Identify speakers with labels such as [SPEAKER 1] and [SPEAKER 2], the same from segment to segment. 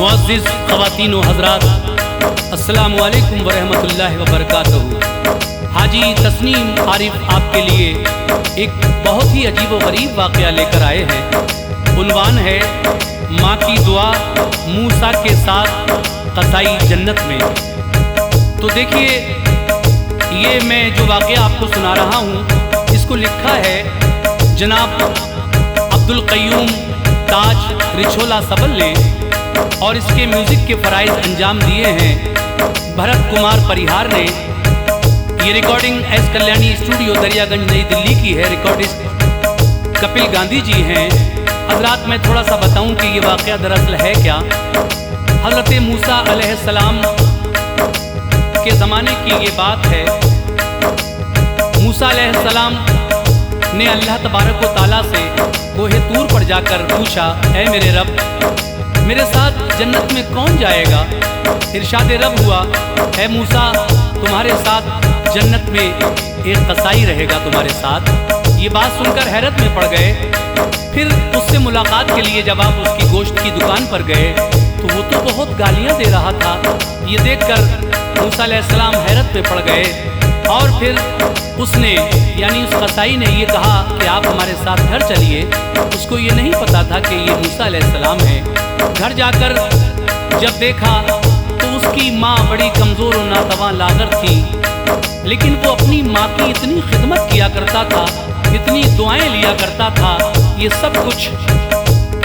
[SPEAKER 1] मुअज़्ज़िज़ ख़वातीन व हज़रात, अस्सलामु अलैकुम व रहमतुल्लाहि व बरकातहू। हाजी तस्नीम आरिफ आपके लिए एक बहुत ही अजीब व गरीब वाक़या लेकर आए हैं। उन्वान है माँ की दुआ मूसा के साथ क़साई जन्नत में। तो देखिए, ये मैं जो वाक़या आपको सुना रहा हूँ, इसको लिखा है जनाब अब्दुल क़य्यूम ताज रिछोला सबल ने, और इसके म्यूज़िक के फ़राइज़ अंजाम दिए हैं भरत कुमार परिहार ने। ये recording S Kalyani studio Daryaganj नई दिल्ली की है। रिकॉर्डिस्ट कपिल गांधी जी हैं। हज़रात, मैं थोड़ा सा बताऊं कि ये वाक़या दरअसल है क्या। हज़रत मूसा अलैहिस्सलाम के ज़माने की ये बात है। मूसा अलैहिस्सलाम ने अल्लाह तबारक व तआला से कोहे तूर पर जाकर पूछा, ऐ मेरे रब, मेरे साथ जन्नत में कौन जाएगा? इरशाद रब हुआ, ऐ मूसा, तुम्हारे साथ जन्नत में एक कसाई रहेगा तुम्हारे साथ। ये बात सुनकर हैरत में पड़ गए। फिर उससे मुलाकात के लिए जब आप उसकी गोश्त की दुकान पर गए तो वो तो बहुत गालियां दे रहा था। ये देखकर मूसा अलैहिस्सलाम हैरत में पड़ गए, और फिर उसने यानी उस कसाई ने ये कहा कि आप हमारे साथ घर चलिए। उसको ये नहीं पता था कि ये मूसा अलैहिस्सलाम है। घर जाकर जब देखा तो उसकी माँ बड़ी कमज़ोर और नातवां लागर थी, लेकिन वो अपनी माँ की इतनी खिदमत किया करता था, इतनी दुआएं लिया करता था। ये सब कुछ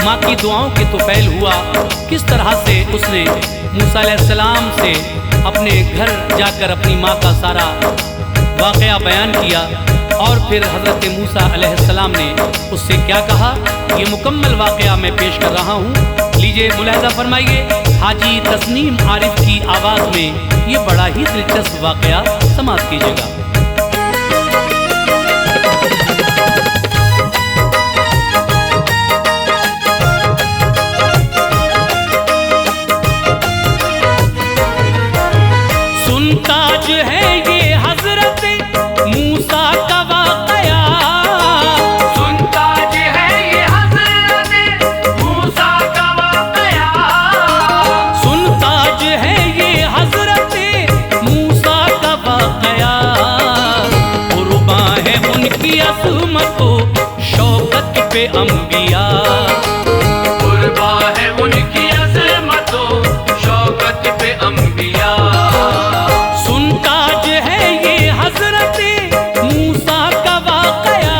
[SPEAKER 1] माँ की दुआओं के तुफैल हुआ। किस तरह से उसने मूसा अलैहिस्सलाम से अपने घर जाकर अपनी माँ का सारा वाक़या बयान किया, और फिर हज़रत मूसा अलैहिस्सलाम ने उससे क्या कहा, ये मुकम्मल वाक़या मैं पेश कर रहा हूँ। लीजिए मुलाहिज़ा फरमाइए हाजी तस्नीम आरिफ की आवाज़ में। ये बड़ा ही दिलचस्प वाक़या समाप्त कीजिएगा। सुनताज है ये हज़रत मूसा का वाक़या,
[SPEAKER 2] सुनताज है ये हज़रत मूसा का वाक़या,
[SPEAKER 1] सुनताज है ये हज़रत मूसा का वाक़या। कुर्बा है उनकी अज़मत शौकत पे अंबिया,
[SPEAKER 2] कुर्बा है उनकी अज़मत शौकत पे अंबिया।
[SPEAKER 1] सुनताज है ये हज़रत मूसा का वाक़या,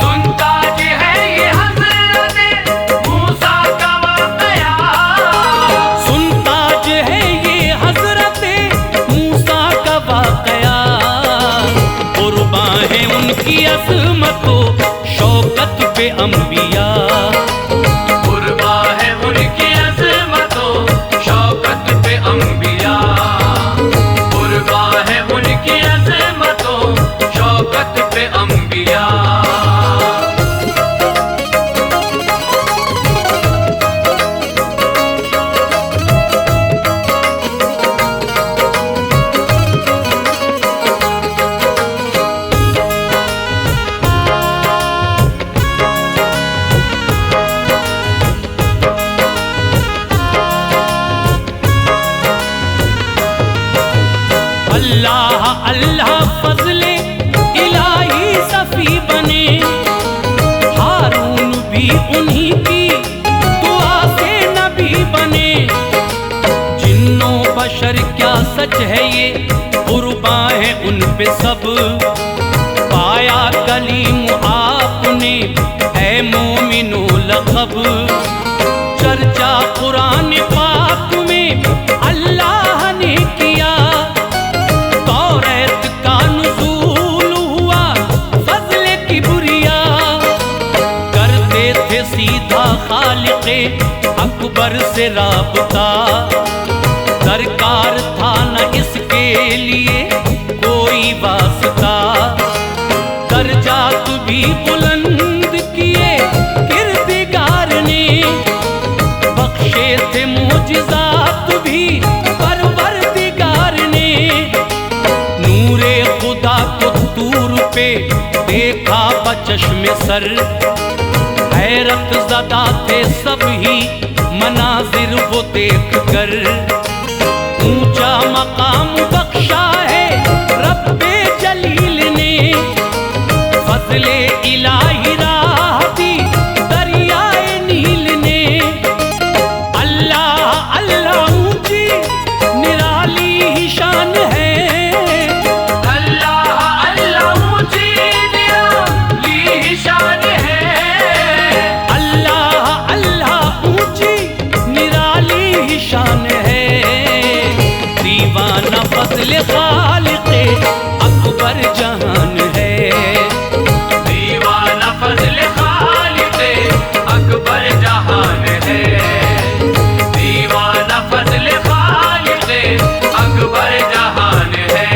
[SPEAKER 2] सुनताज है ये हज़रत मूसा का वाक़या,
[SPEAKER 1] सुनताज है ये हज़रत मूसा का वाक़या। कुर्बा है उनकी अज़मत शौकत पे अंबिया,
[SPEAKER 2] कुर्बा है उनकी अज़मत शौकत पे अंबिया, कुर्बा है उनकी अज़मत शौकत पे अंबिया।
[SPEAKER 1] अल्लाह अल्लाह फज़ले इलाही सफ़ी बने, हारून भी उन्हीं की दुआ से नबी बने। जिन्नों बशर क्या सच है ये, कुर्बा है उन पे सब। पाया कलीम आपने है मोमिनो लक़ब, चर्चा कुरान पाक में अल्लाह ने किया। तौरात का नुज़ूल हुआ फ़ज़्ल किबरिया, करते थे सीधा खालिक़े अकबर से राबता। दरकार था न इसके लिए कोई वास्ता, दर्जात भी बुलंद किए किरदिगार ने, बख्शे थे मोजिज़ात भी परवर सर। हैरत ज़दा थे सभी मनाजिर वो देख कर। ऊंचा मकाम बख्शा है रब्बे जलील ने, फज़ले इलाही राह दी दरियाए नील ने। अल्लाह अल्लाह ऊंची निराली ही शान है।
[SPEAKER 2] अल्लाह अल्लाह ऊंची निराली ही शान है।
[SPEAKER 1] अल्लाह अल्लाह ऊंची निराली ही शान है। दीवाना फज़ल खालिक़े अकबर जहान है।
[SPEAKER 2] दीवाना फज़ल खालिक़े अकबर जहान है। दीवाना फज़ल खालिक़े अकबर जहान है।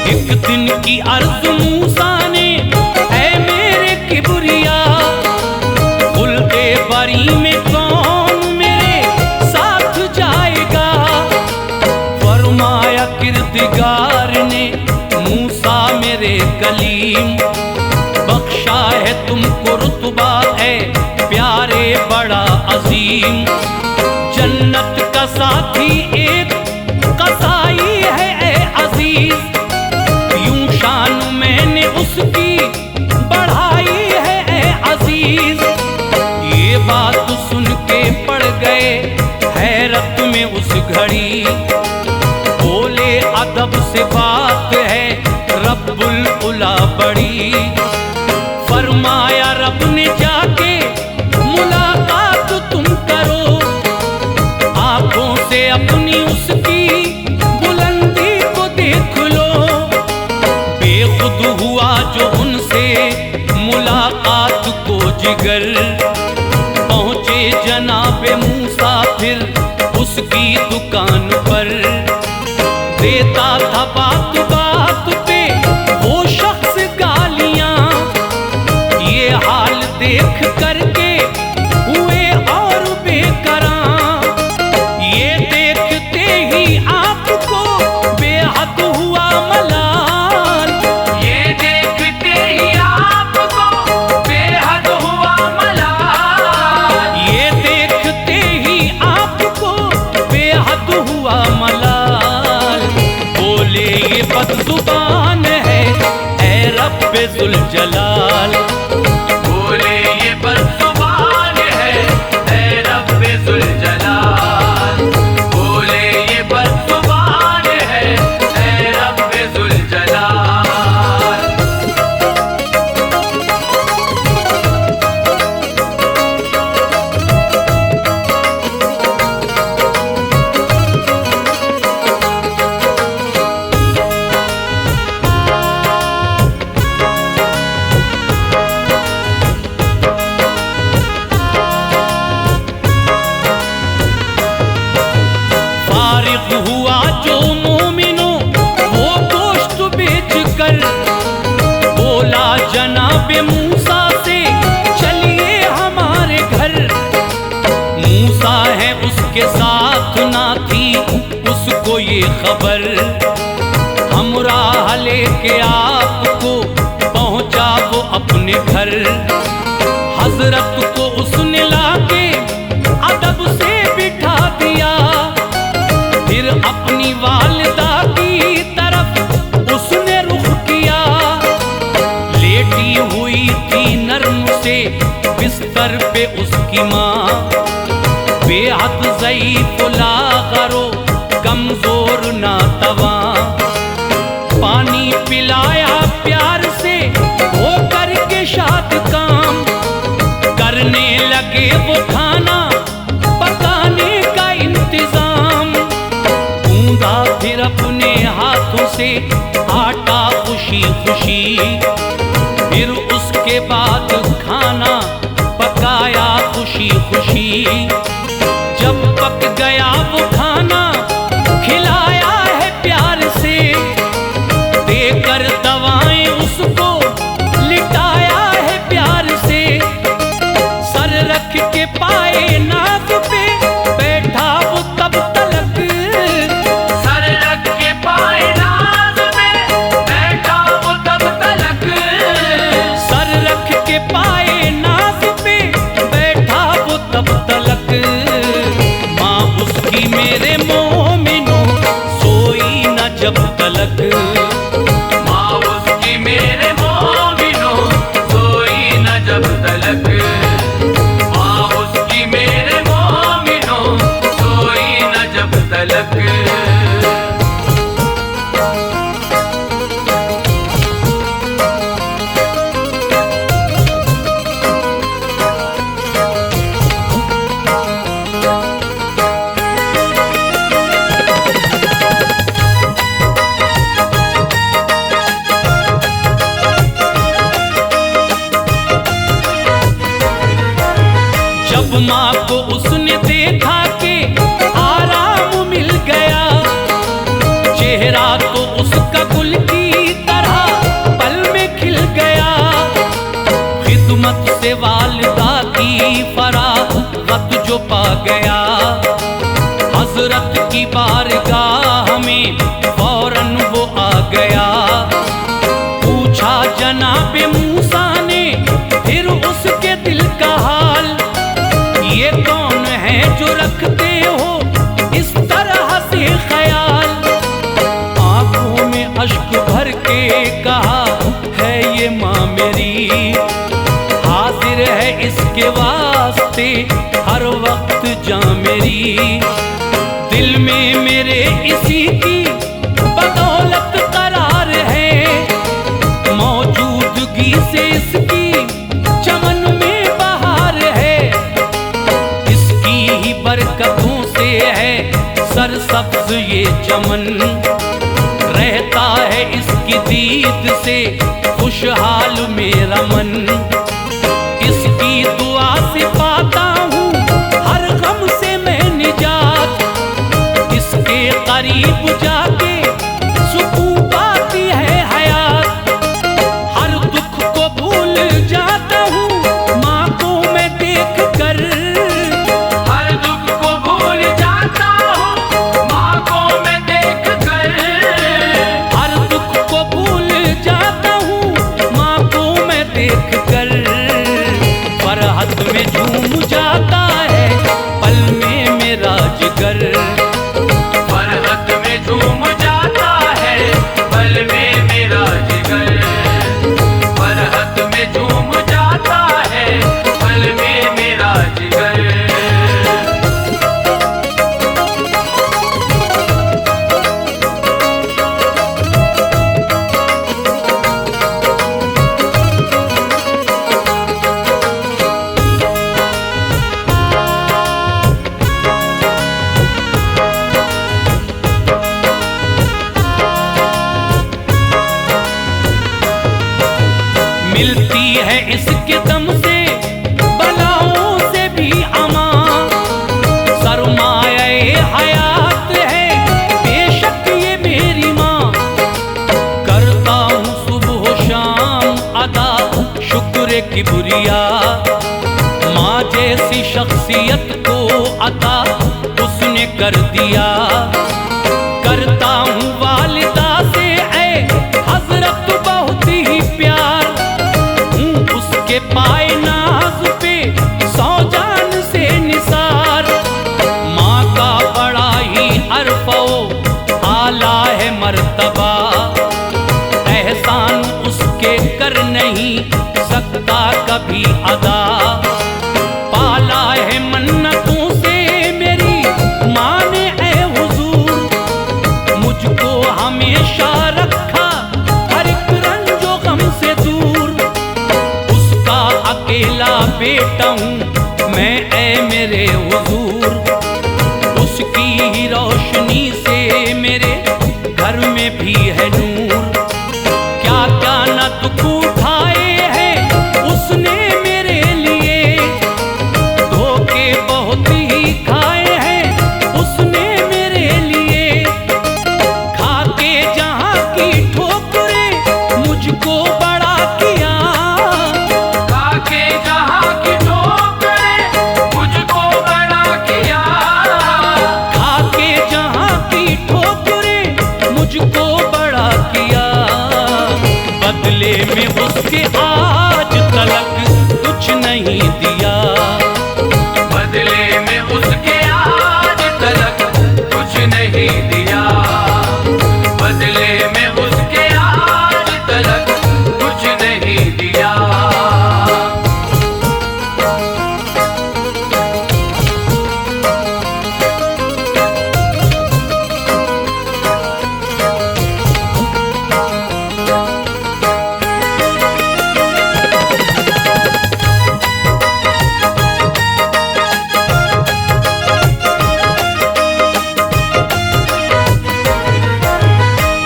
[SPEAKER 1] एक दिन की अर्ज़ मूसा ने, ऐ मेरे किबरिया, खुल्क़े बरी में कौन मेरे साथ जाएगा। फरमाया किरदगार ने, मूसा मेरे कलीम, बख्शा है तुमको रुतबा है प्यारे बड़ा अजीम। जन्नत का साथी एक कसाई है ए अजीज, शान मैंने उसकी बढ़ाई है ए अजीज। ये बात सुन के पड़ गए हैरत में उस घड़ी। बोले अदब से बात है रब्बुल उला बड़ी। फरमाया रब ने जाके मुलाकात तुम करो, आंखों से अपनी उसकी बुलंदी को देख लो। बेखुद हुआ जो उनसे मुलाकात को जिगर, पहुँचे जनाबे मूसा फिर उसकी दुकान पर। देता था बात बात पे वो शख्स गालियाँ, ये हाल देख करके हुए और बेकरां। ये देखते ही आपको बेहद हुआ मलाल।
[SPEAKER 2] ये देखते ही आपको बेहद हुआ मलाल।
[SPEAKER 1] ये देखते ही आपको बेहद हुआ मलाल। बोले ये बदजुबान है ऐ रब्बे ज़ुल जलाल।
[SPEAKER 2] बोले ये बदजुबान है ऐ रब्बे ज़ुल जलाल। बोले ये बदजुबान है ऐ रब्बे ज़ुल जलाल।
[SPEAKER 1] फारिग हुआ जो मोमिनो वो गोश्त बेच कर, बोला जनाबे मूसा से चलिए हमारे घर। मूसा है उसके साथ ना थी उसको ये खबर, हमराह लेके आपको पहुंचा वो अपने घर। हजरत को उसने लाके अदब से बिठा दिया, फिर अपनी वालिदा की तरफ उसने रुख किया। लेटी हुई थी नर्म से बिस्तर पे उसकी माँ, बेहद ज़ईफ़ लाग़रो कमज़ोर नातवा। पानी पिलाया प्यार से हो करके शाद काम, करने लगे वो खाना पकाने का इंतजाम। गूंदा फिर अपने हाथों से आटा खुशी खुशी, फिर उसके बाद खाना पकाया खुशी खुशी। जब पक देकर दवाएं उसको लिटाया है प्यार से। सर रख के पाए नाक पे बैठा वो तब तलक।
[SPEAKER 2] सर रख के पाए नाक पे बैठा वो तब तलक।
[SPEAKER 1] सर रख के पाए नाक पे बैठा वो तब तलक। माँ उसकी मेरे मोमिनो सोई न जब तलक।
[SPEAKER 2] माँ उसकी मेरे मोमिनो सोई न जब तलक। माँ उसकी मेरे मोमिनो सोई न जब तलक।
[SPEAKER 1] जब माँ को उसने देखा कि आराम मिल गया, चेहरा तो उसका गुल की तरह पल में खिल गया। खिदमत से वालिदा की फरागत जो पा गया, हजरत की बारगाह में फौरन वो आ गया। पूछा जनाबे मूसा ने फिर उसके दिल का हाल, ये कौन है जो रखते हो इस तरह से ख्याल। आंखों में अश्क भर के कहा है ये माँ मेरी, हाजिर है इसके वास्ते हर वक्त जान मेरी। दिल में मेरे इसी की बदौलत करार है, मौजूदगी से इसकी चमन में बहार है। इसकी ही बरकतों से है सरसब्ज ये चमन, रहता है इसकी दीद से खुशहाल मेरा मन। इसकी दुआ से पाता हूँ हर गम से मैं निजात, इसके करीब जाके सुकून पाती है हयात। हर दुख को भूल जाता हूँ माँ को मैं देख कर,
[SPEAKER 2] हर दुख को भूल जाता हूँ माँ को मैं देख कर।
[SPEAKER 1] हर दुख को भूल जाता हूँ माँ को मैं देख कर। फरहत में झूम जाता है पल में मेरा जिगर।
[SPEAKER 2] फरहत में झूम जाता है पल में मेरा जिगर। फरहत में झूम जाता है पल में मेरा जिगर।
[SPEAKER 1] मिलती है इसके दम से बलाओं से भी अमान, सरमाए हयात है बेशक ये मेरी माँ। करता हूँ सुबह शाम अदा शुक्र किबरिया, माँ जैसी शख्सियत को अता उसने कर दिया। करता हूँ वालिदा से ऐ हजरत बहुत ही प्यार, उसके पाए नाज पे सौ जान से निसार। माँ का बड़ा ही अरफो आला है मर्तबा, एहसान उसके कर नहीं सकता कभी अदा। पाला है मन्नतों से मेरी माँ ने ऐ हुजूर, मुझको हमेशा रखा हर एक रंजो गम से दूर। उसका अकेला बेटा हूँ मैं ऐ मेरे हुजूर, उसकी ही रोशनी से मेरे घर में भी है नूर। क्या क्या न दुख उठाए हैं उसने मेरे लिए, धोखे बहुत ही खाए हैं उसने मेरे लिए। खाके जहाँ की ठोकरें बदले में उसके आज तलक कुछ नहीं दिया,
[SPEAKER 2] बदले में उसके आज तलक कुछ नहीं दिया, बदले में उसके आज तलक कुछ नहीं दिया।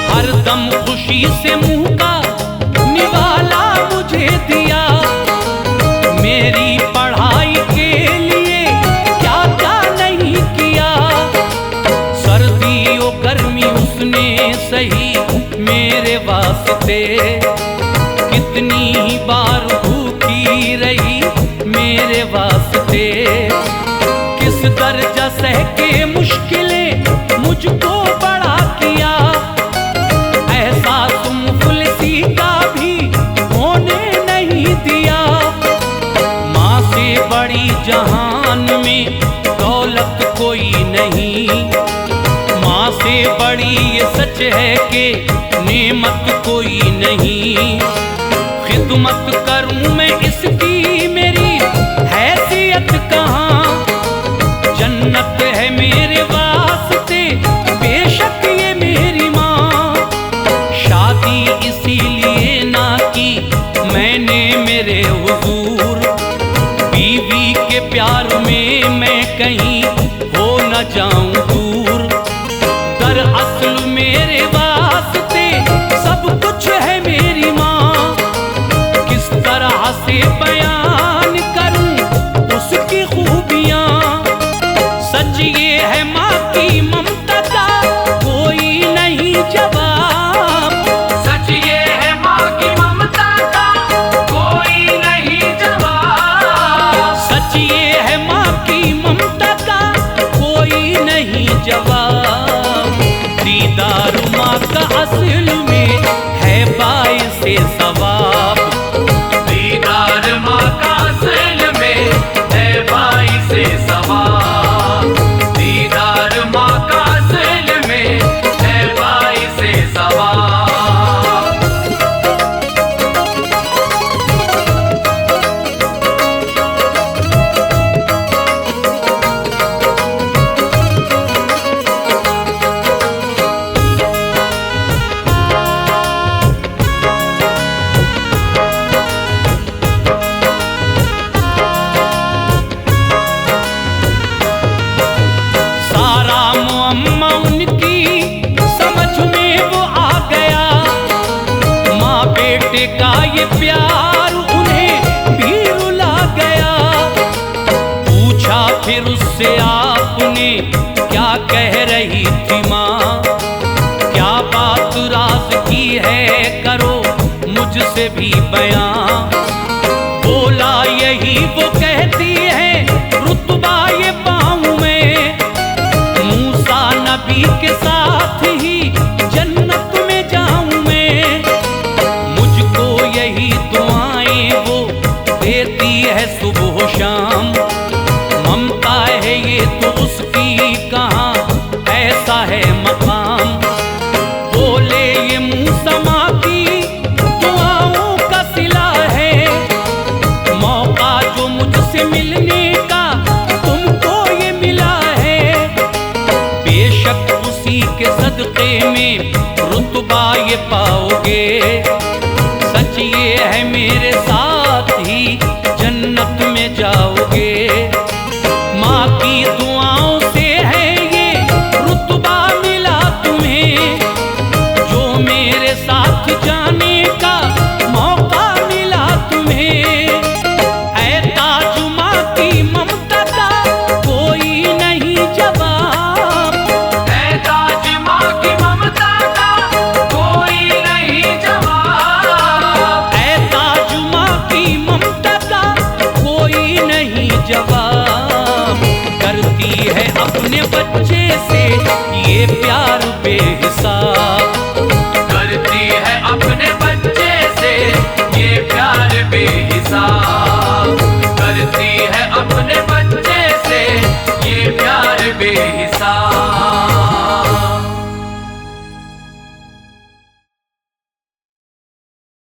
[SPEAKER 1] हरदम खुशी से मुंह का निवाला मुझे दिया, मेरी पढ़ाई के लिए क्या क्या नहीं किया। सर्दी और गर्मी उसने सही मेरे वास्ते, कितनी बार भूखी रही मेरे वास्ते। किस दर्जा सह के मुश्किलें मुझको बड़ा किया, एहसास मुफलिसी का भी होने नहीं दिया। माँ से बड़ी जहान में दौलत कोई नहीं, माँ से बड़ी ये सच है कि नेमत कोई नहीं। खिदमत करूं मैं इसकी मेरी हैसियत कहाँ, जन्नत है मेरे वास्ते बेशक ये मेरी माँ। शादी इसीलिए ना की मैंने मेरे हुजूर, बीवी के प्यार में मैं कहीं हो न जाऊं दूर। दरअसल मेरे वास्ते सब कुछ है मेरी माँ, किस तरह से बयान करूं उसकी खूबियाँ। सच ये है माँ की ममता का कोई नहीं जवाब,
[SPEAKER 2] सच ये है माँ की ममता का कोई नहीं जवाब,
[SPEAKER 1] सच ये है माँ की ममता का कोई नहीं जवाब। दीदार माँ का असल में है बाइसे सवाब,
[SPEAKER 2] दीदार माँ का असल में है बाइसे सवाब, दीदार माँ का असल में है बाइसे सवाब।
[SPEAKER 1] सारा मुअम्मा उनकी समझ में वो आ गया। माँ बेटे का ये प्यार उन्हें भी रुला गया। पूछा फिर उससे आपने क्या कह रही थी माँ, क्या बात राज की है करो मुझसे भी बयां। बोला यही वो कहती है रुतबा ये पाऊं मैं, मूसा नबी के साथ ही जन्नत में जाऊं मैं। मुझको यही दुआएं वो देती है सुबह शाम, ममता है ये तो उसकी कहाँ ऐसा है मकाम। बोले ये मूसा माँ की दुआओं का सिला है, मौका जो मुझसे मिलने का तुमको ये मिला है। बेशक उसी के सदक़े में रुतबा ये पाओगे, सच ये है मेरे साथ ही जन्नत में जाओगे। माँ की दुआओं से है ये रुतबा मिला तुम्हें, जो मेरे साथ जाने का मौका मिला तुम्हें। ऐ ताज माँ की ममता का कोई नहीं जवाब,
[SPEAKER 2] है ताज माँ की ममता का कोई नहीं जवाब,
[SPEAKER 1] ऐ ताज माँ की ममता का कोई नहीं जवाब। करती है अपने बच्चे से ये प्यार बेहिसाब।